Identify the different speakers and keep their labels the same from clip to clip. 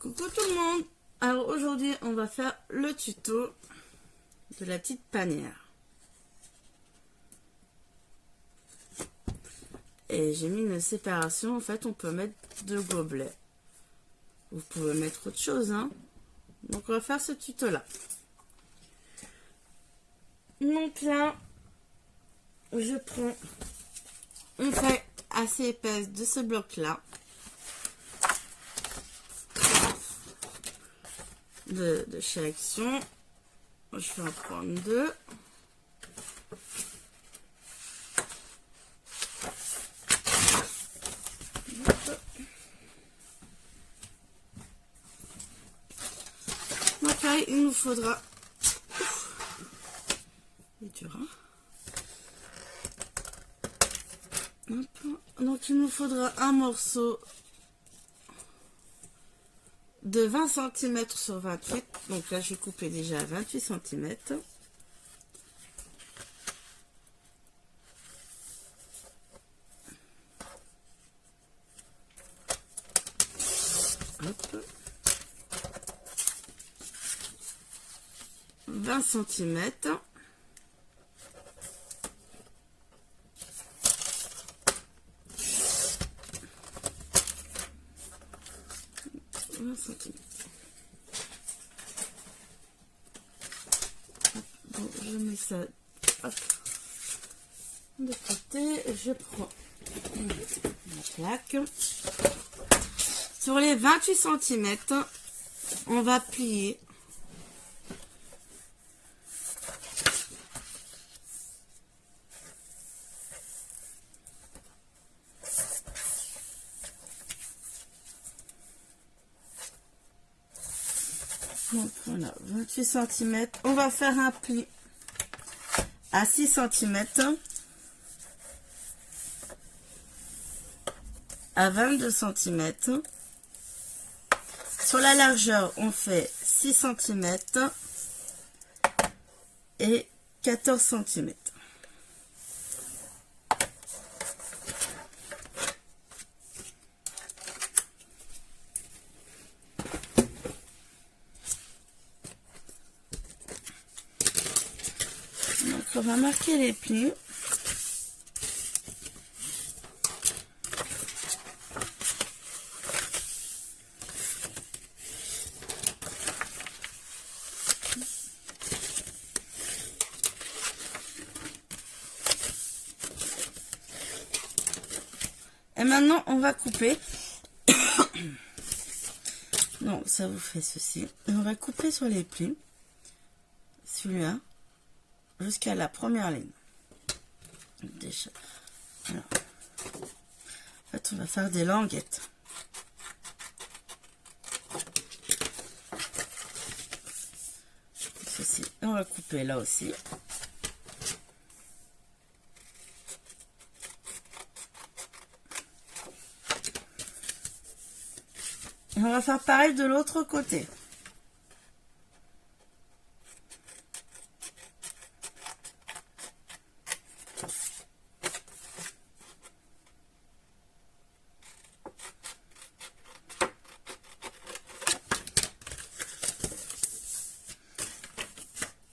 Speaker 1: Coucou tout le monde. Alors aujourd'hui on va faire le tuto de la petite panière. Et j'ai mis une séparation, en fait on peut mettre 2 gobelets. Vous pouvez mettre autre chose, hein. Donc on va faire ce tuto là. Donc là, je prends une feuille assez épaisse de ce bloc là. De chez Action. Je vais en prendre 2. Donc là, il nous faudra... Il est dur, hein. Donc il nous faudra un morceau de 20 cm sur 28. Donc là, j'ai coupé déjà à 28 cm. Hop. 20 cm. Bon, je mets ça hop, de côté. Je prends la plaque. Sur les 28 cm, on va plier. Donc voilà, 28 cm. On va faire un pli à 6 cm, à 22 cm. Sur la largeur, on fait 6 cm et 14 cm. Donc on va marquer les plis. Et maintenant, on va couper. Donc, ça vous fait ceci. Et on va couper sur les plis. Celui-là. Jusqu'à la première ligne. Déjà. Alors. En fait, on va faire des languettes. Ceci. Et on va couper là aussi. Et on va faire pareil de l'autre côté.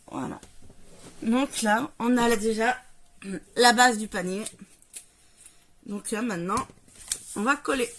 Speaker 1: Voilà. Donc là, on a déjà la base du panier. Donc là, maintenant, on va coller.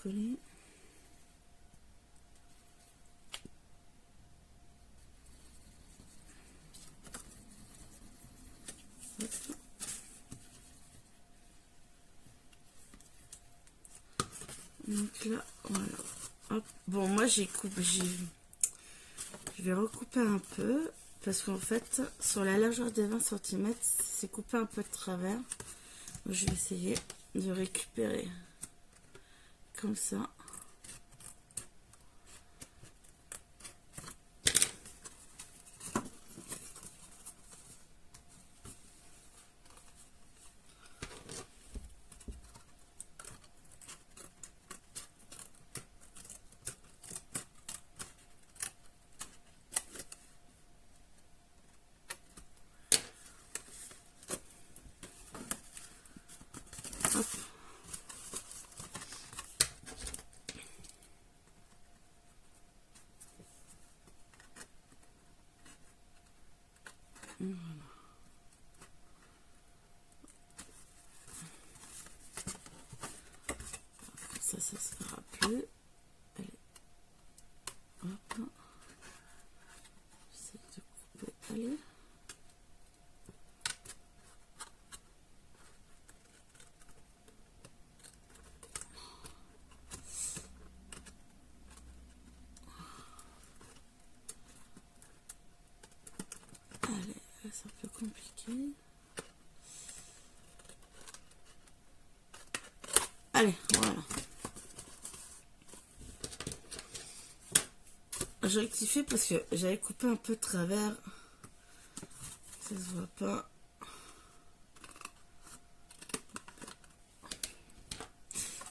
Speaker 1: Coller. Donc là, voilà. Hop. Bon, moi j'ai coupé, je vais recouper un peu Parce qu'en fait, sur la largeur des 20 cm, c'est coupé un peu de travers. Donc, je vais essayer de récupérer comme ça. Hop. Voilà. Ça se fera plus. Allez. Hop. J'essaie de couper. Allez. Allez, c'est un peu compliqué. Allez, voilà. Je rectifie parce que j'avais coupé un peu de travers. Ça se voit pas.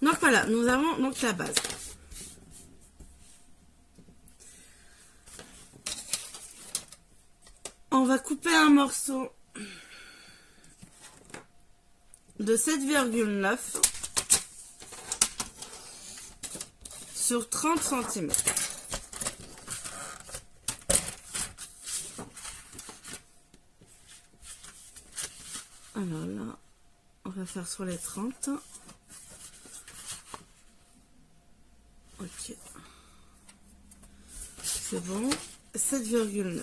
Speaker 1: Donc voilà, nous avons donc la base. On va couper un morceau de 7,9 sur 30 cm. Alors là, on va faire sur les 30. Ok. C'est bon. 7,9.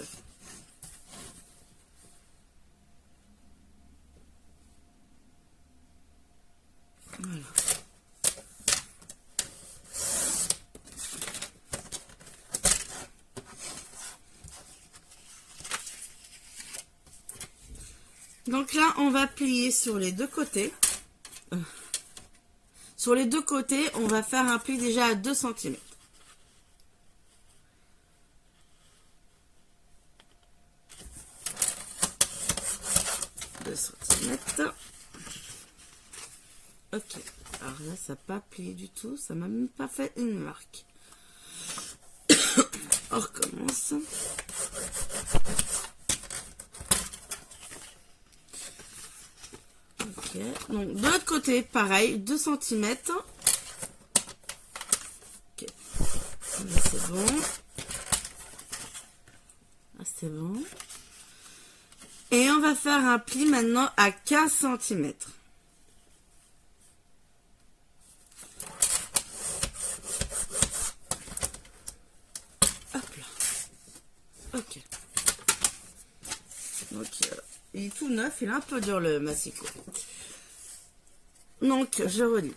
Speaker 1: Voilà. Donc là, on va plier sur les deux côtés. Sur les deux côtés, on va faire un pli déjà à 2 cm. Ok, alors là ça n'a pas plié du tout, ça m'a même pas fait une marque. On recommence. Ok, donc de l'autre côté pareil, 2 cm. Ok, là c'est bon. Là c'est bon. Et on va faire un pli maintenant à 15 cm. Hop là. Ok. Donc, il est tout neuf, il est un peu dur le massicot. Donc, je relis.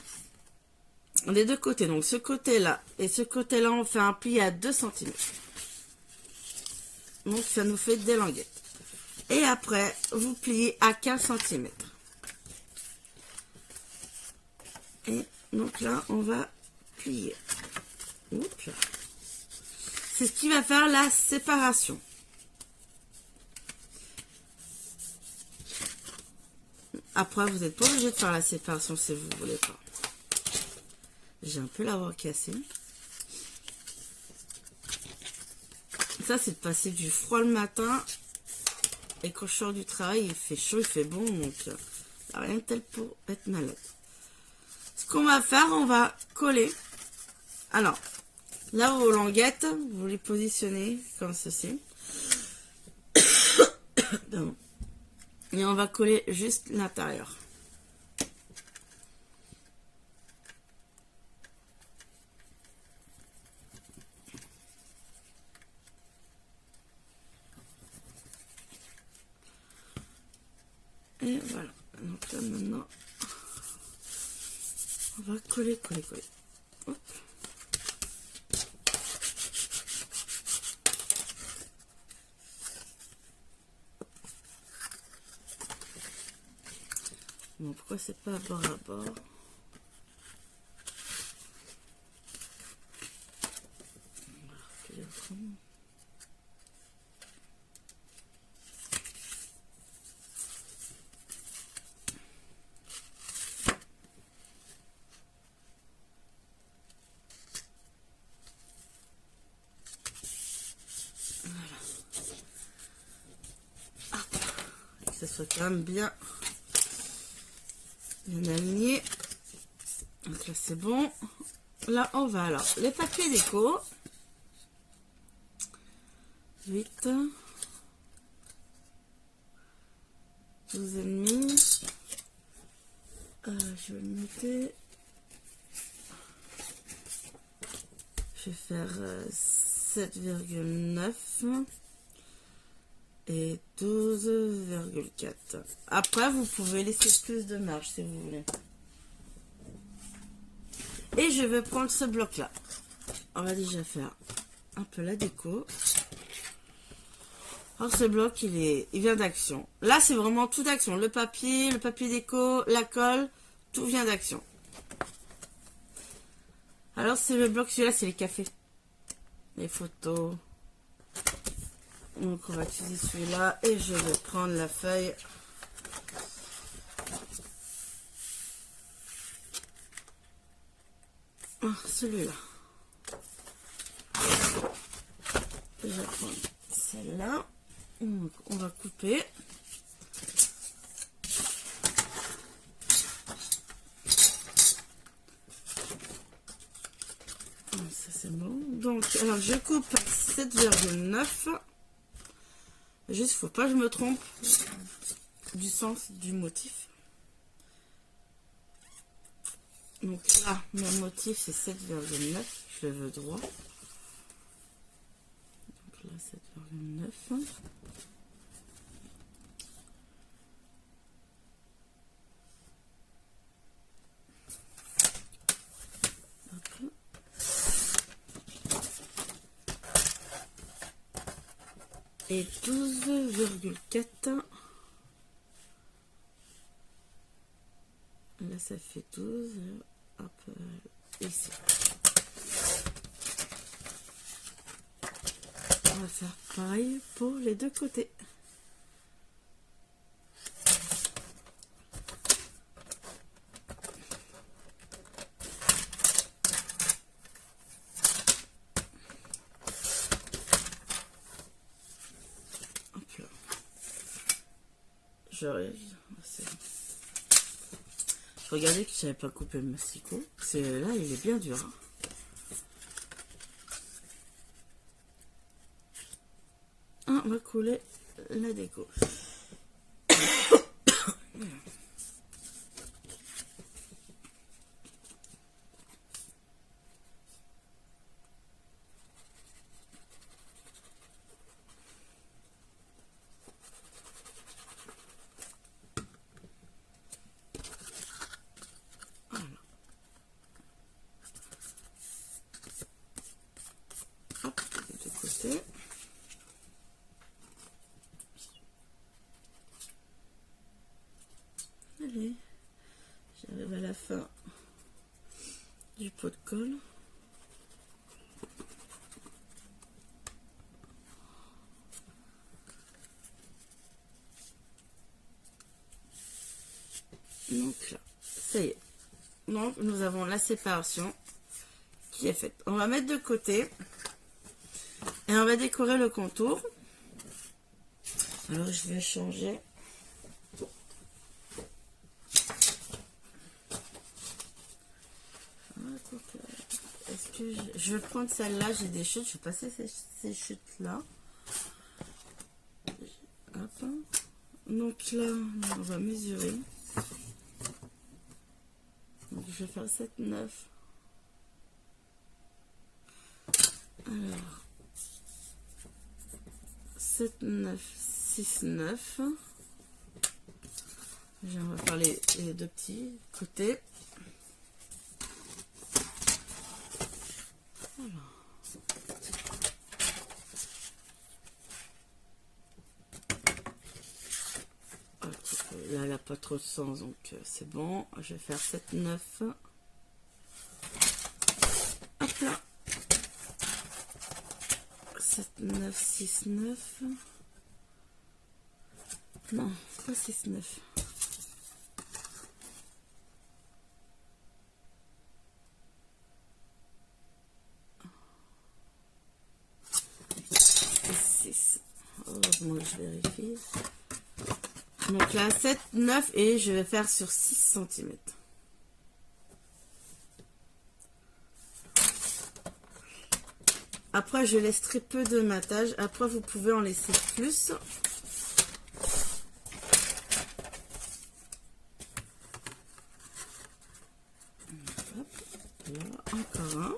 Speaker 1: Les deux côtés, donc ce côté-là et ce côté-là, on fait un pli à 2 cm. Donc, ça nous fait des languettes. Et après, vous pliez à 15 cm. Et donc là, on va plier. Oups là. C'est ce qui va faire la séparation. Après, vous n'êtes pas obligé de faire la séparation si vous ne voulez pas. J'ai un peu l'avoir cassé. Ça, c'est de passer du froid le matin. Et quand je sors du travail, il fait chaud, il fait bon. Donc, rien de tel pour être malade. Ce qu'on va faire, on va coller. Alors, là, vos languettes, vous les positionnez comme ceci. Et on va coller juste l'intérieur. Et voilà. Donc là, maintenant, on va coller. Hop. Bon, pourquoi c'est pas bord à bord? On va reculer autrement. Que ce soit quand même bien aligné. Donc là c'est bon. Là on va alors les papiers déco 8 12 et demi. Je vais le noter. Je vais faire 7,9 et 12,4. Après, vous pouvez laisser plus de marge si vous voulez. Et je vais prendre ce bloc-là. On va déjà faire un peu la déco. Alors, ce bloc, il vient d'Action. Là, c'est vraiment tout d'Action. Le papier déco, la colle, tout vient d'Action. Alors, c'est le bloc, celui-là, c'est les cafés. Les photos. Donc on va utiliser celui-là et je vais prendre la feuille. Celui-là. Je vais prendre celle-là. Donc on va couper. Ça c'est bon. Donc alors je coupe 7,9. Juste, faut pas que je me trompe du sens du motif. Donc là, mon motif c'est 7,9. Je le veux droit. Donc là, 7,9. Et 12,4. Là ça fait 12. Hop, ici. On va faire pareil pour les deux côtés. Je regardais que je n'avais pas coupé le masticot. Là, il est bien dur. Hein. On va couler la déco. Allez, j'arrive à la fin du pot de colle. Donc là, ça y est. Donc nous avons la séparation qui est faite. On va mettre de côté et on va décorer le contour. Alors je vais changer. Est-ce que je vais prendre celle-là, j'ai des chutes, je vais passer ces chutes-là. Hop. Donc là, on va mesurer. Donc je vais faire 7,9. Alors, 7,9, 6,9. On va faire les deux petits côtés. là, elle n'a pas trop de sens, donc c'est bon. Je vais faire 7, 9. Hop là. 7, 9, 6, 9. Non, pas 6, 9. Heureusement que je vérifie. Donc là, 7, 9 et je vais faire sur 6 cm. Après, je laisse très peu de matage. Après, vous pouvez en laisser plus. Hop, là, encore un.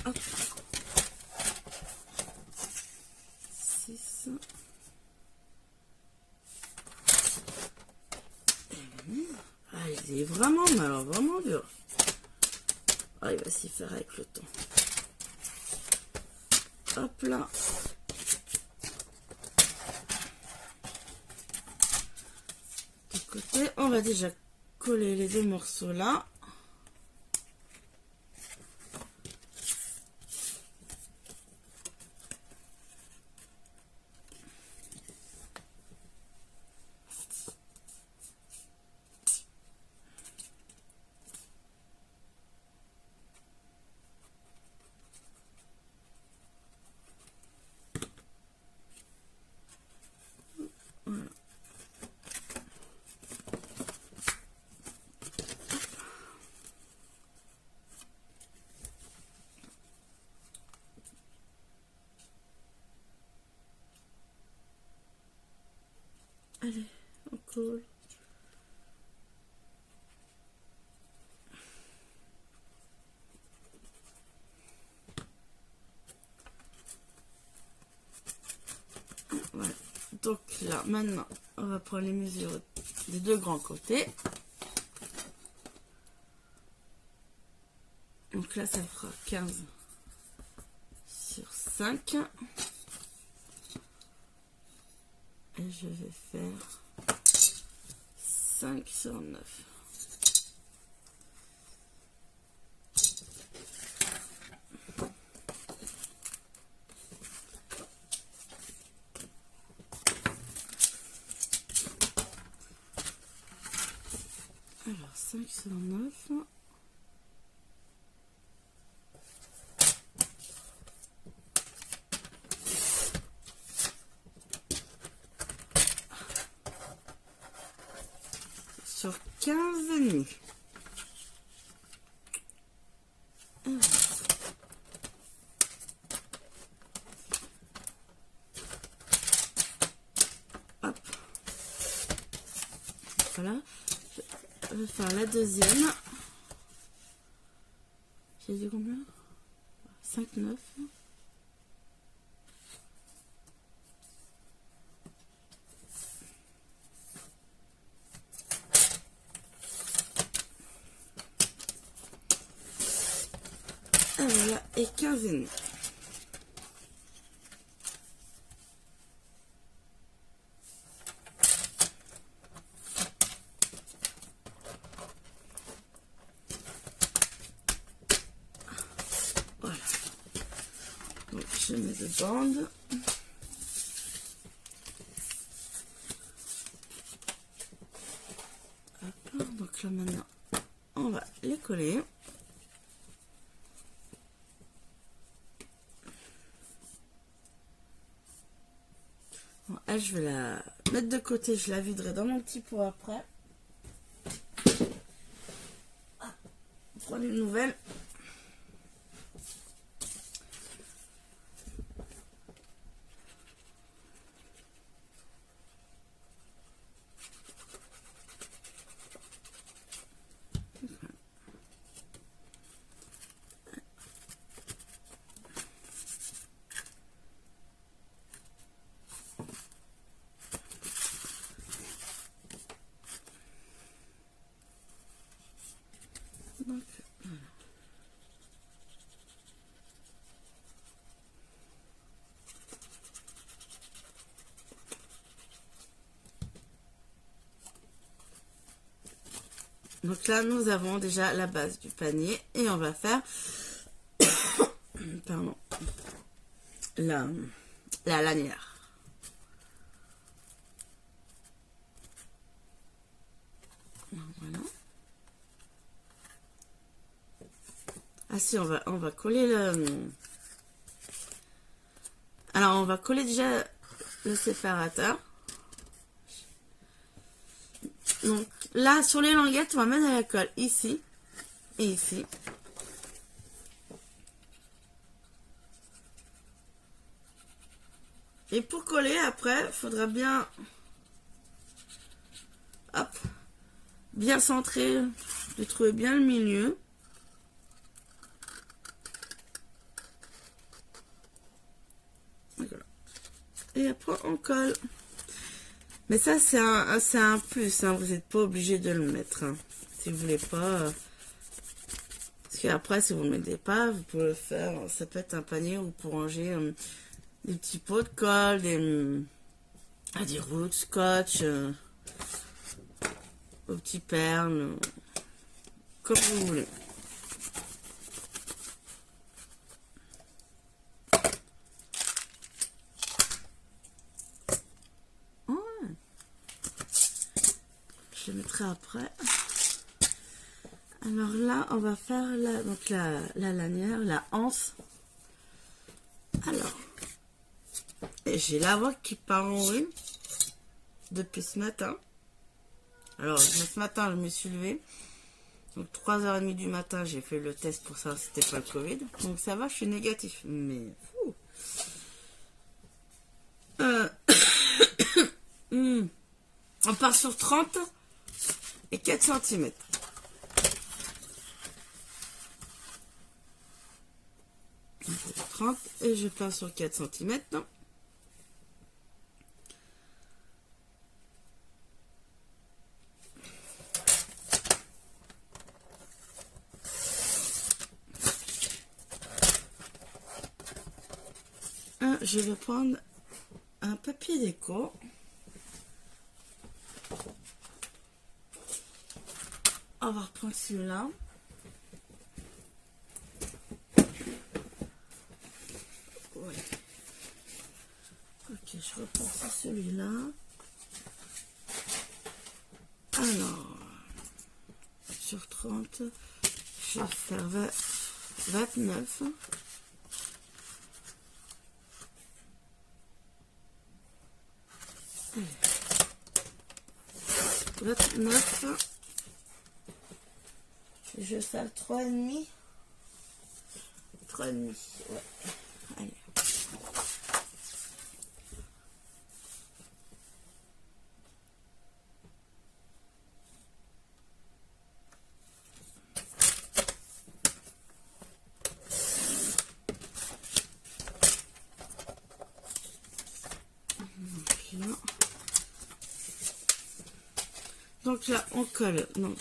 Speaker 1: Hop. 6. Ah, il est vraiment, mais alors vraiment dur. Ah, il va s'y faire avec le temps. Hop là. De côté, on va déjà coller les deux morceaux là. Voilà. Allez, on colle. Voilà. Donc là, maintenant, on va prendre les mesures des deux grands côtés. Donc là, ça fera 15 sur 5. Et je vais faire 5 sur 9. Alors, 5 sur 9. Sur 15 et demi. Hop. Voilà. Je vais faire la deuxième. J'ai dit combien? 5, 9. Et voilà, et 15 et demi. Voilà. Donc je mets deux bandes. Hop, donc là maintenant, on va les coller. Bon, elle, je vais la mettre de côté, je la viderai dans mon petit pot après. Prendre une nouvelle. Donc là, nous avons déjà la base du panier et on va faire pardon, la lanière. Voilà. Ah si, on va coller le... Alors, on va coller déjà le séparateur. Donc là, sur les languettes, on va mettre de la colle ici et ici. Et pour coller, après, il faudra bien... Hop, bien centrer, de trouver bien le milieu. Voilà. Et après, on colle. Mais ça, c'est un plus, hein. Vous n'êtes pas obligé de le mettre. Hein. Si vous voulez pas... Parce qu'après, si vous ne le mettez pas, vous pouvez le faire... Ça peut être un panier où pour ranger des petits pots de colle, des rouleaux de scotch, aux petits perles, comme vous voulez. Ouais. Je le mettrai après. Alors là, on va faire la lanière, la anse. Alors, j'ai la voix qui part en vrille depuis ce matin. Alors, ce matin, je me suis levée. Donc, 3h30 du matin, j'ai fait le test pour savoir si c'était pas le Covid. Donc, ça va, je suis négatif. Mais, fou. On part sur 30 et 4 cm. Et je pars sur 4 cm. Non. Je vais prendre un papier déco. On va reprendre celui-là. Ouais. Ok, je reprends sur celui-là. Alors, sur 30, je vais faire 29. Allez. 29. Je vais faire 3,5. 3,5. Ouais. Allez. Donc là, on colle donc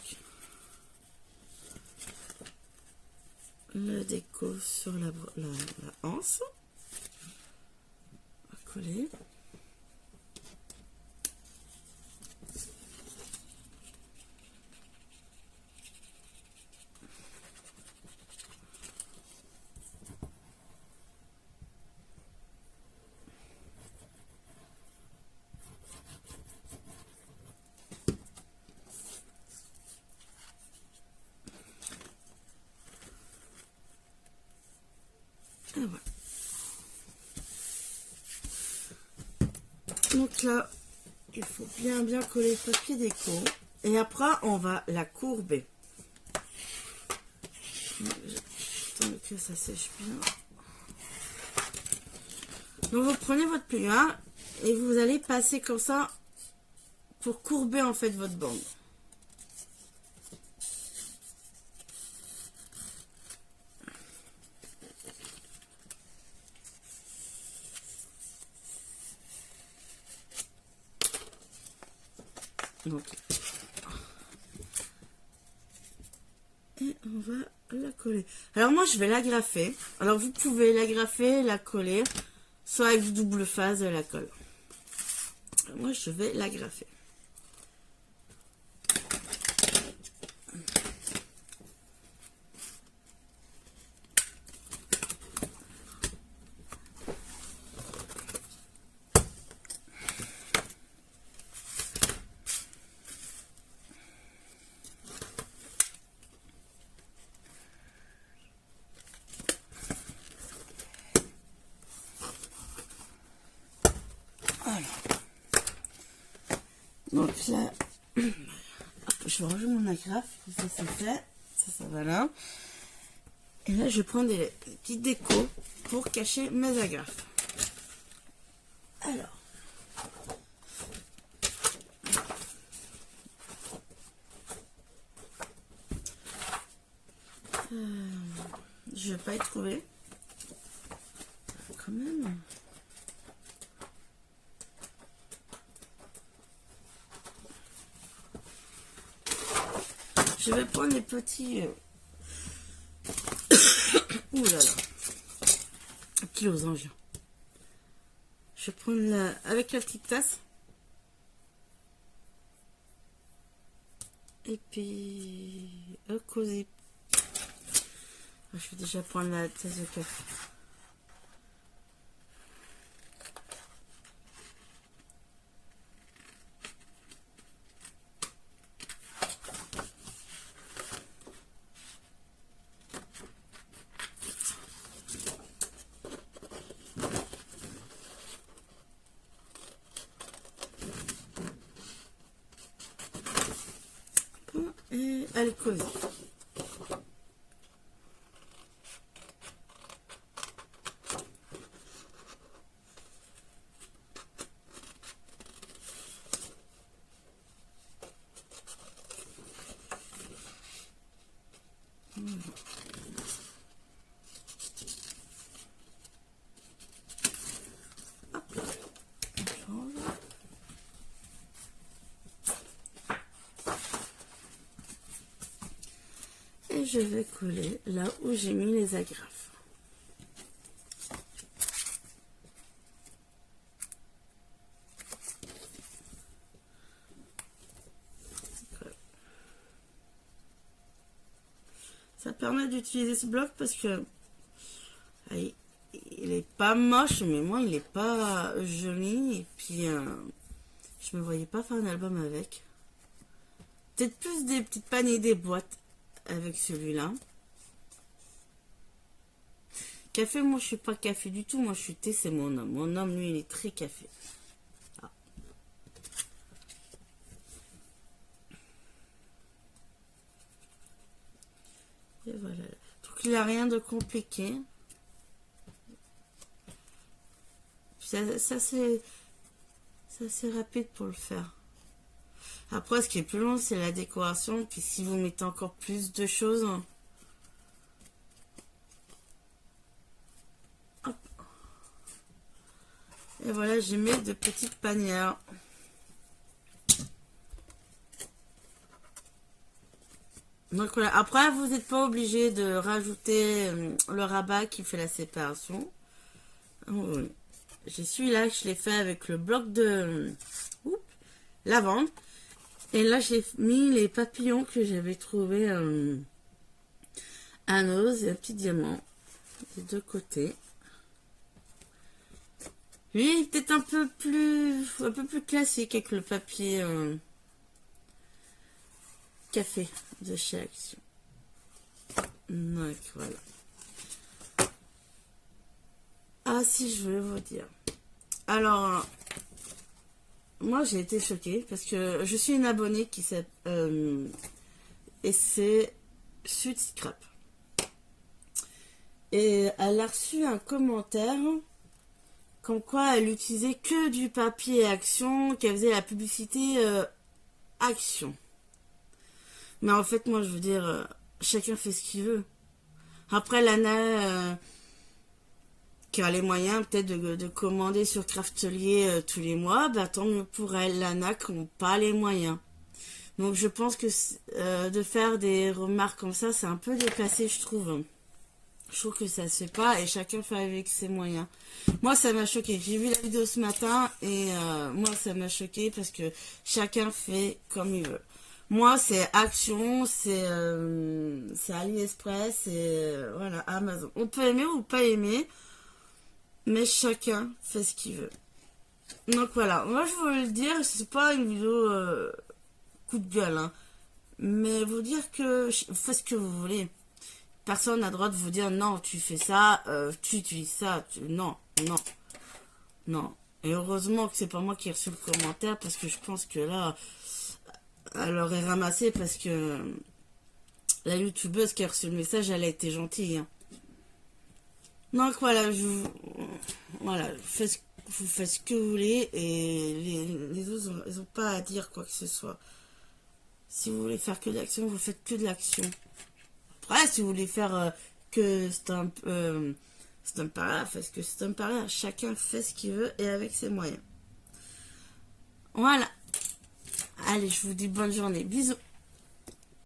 Speaker 1: le déco sur la anse. On va coller. Et voilà. Donc là, il faut bien coller le papier déco. Et après, on va la courber. Attends que ça sèche bien. Donc vous prenez votre pliant et vous allez passer comme ça pour courber en fait votre bande. Donc, et on va la coller. Alors moi je vais l'agrafer. Alors vous pouvez l'agrafer, la coller, soit avec du double phase la colle. Alors, moi je vais l'agrafer. Alors. Donc là, je vais ranger mon agrafe. Ça c'est fait. Ça va là. Et là, je prends des petites décos pour cacher mes agrafes. Alors. Je vais pas y trouver. Quand même. Je vais prendre les petits... Ouh là là. Un petit losange. Je vais prendre avec la petite tasse. Et puis... cosy. Je vais déjà prendre la tasse de café. Et elle est cosy. Et je vais coller là où j'ai mis les agrafes. Ça permet d'utiliser ce bloc parce que il est pas moche, mais moi il est pas joli. Et puis je me voyais pas faire un album avec. Peut-être plus des petites paniers, des boîtes avec celui-là. Café, moi je suis pas café du tout. Moi je suis thé, c'est mon homme. Mon homme, lui, il est très café. Ah. Et voilà. Donc il n'y a rien de compliqué. Ça c'est rapide pour le faire. Après, ce qui est plus long, c'est la décoration. Puis si vous mettez encore plus de choses... Hop. Et voilà, j'ai mis de petites panières. Donc voilà. Après, vous n'êtes pas obligé de rajouter le rabat qui fait la séparation. Oui. J'ai celui-là, je l'ai fait avec le bloc de lavande. Et là, j'ai mis les papillons que j'avais trouvé un ose et un petit diamant des deux côtés. Lui, peut-être un peu plus classique avec le papier café de chez Action. Donc voilà. Ah si, je voulais vous dire. Alors, moi j'ai été choquée parce que je suis une abonnée qui s'appelle et c'est Sud Scrap. Et elle a reçu un commentaire comme quoi elle utilisait que du papier Action, qu'elle faisait la publicité Action. Mais en fait, moi je veux dire, chacun fait ce qu'il veut. Après, Lana qui a les moyens peut-être de commander sur Craftelier tous les mois, bah tant mieux pour elle. Lana qui n'ont pas les moyens. Donc je pense que de faire des remarques comme ça, c'est un peu déplacé, je trouve. Je trouve que ça se fait pas et chacun fait avec ses moyens. Moi, ça m'a choqué. J'ai vu la vidéo ce matin et moi, ça m'a choqué parce que chacun fait comme il veut. Moi, c'est Action, c'est AliExpress, c'est voilà, Amazon. On peut aimer ou pas aimer, mais chacun fait ce qu'il veut. Donc voilà, moi je veux le dire, c'est pas une vidéo coup de gueule, hein, mais vous dire que faites ce que vous voulez. Personne n'a le droit de vous dire non, tu fais ça, tu utilises ça, non, non, non. Et heureusement que c'est pas moi qui ai reçu le commentaire, parce que je pense que là, elle aurait ramassé, parce que la youtubeuse qui a reçu le message, elle a été gentille. Hein. Donc voilà, voilà, vous faites ce que vous voulez, et les autres, ils n'ont pas à dire quoi que ce soit. Si vous voulez faire que de l'action, vous faites que de l'action. Après, si vous voulez faire que stomp par faites que stomp par là. Chacun fait ce qu'il veut et avec ses moyens. Voilà. Allez, je vous dis bonne journée. Bisous.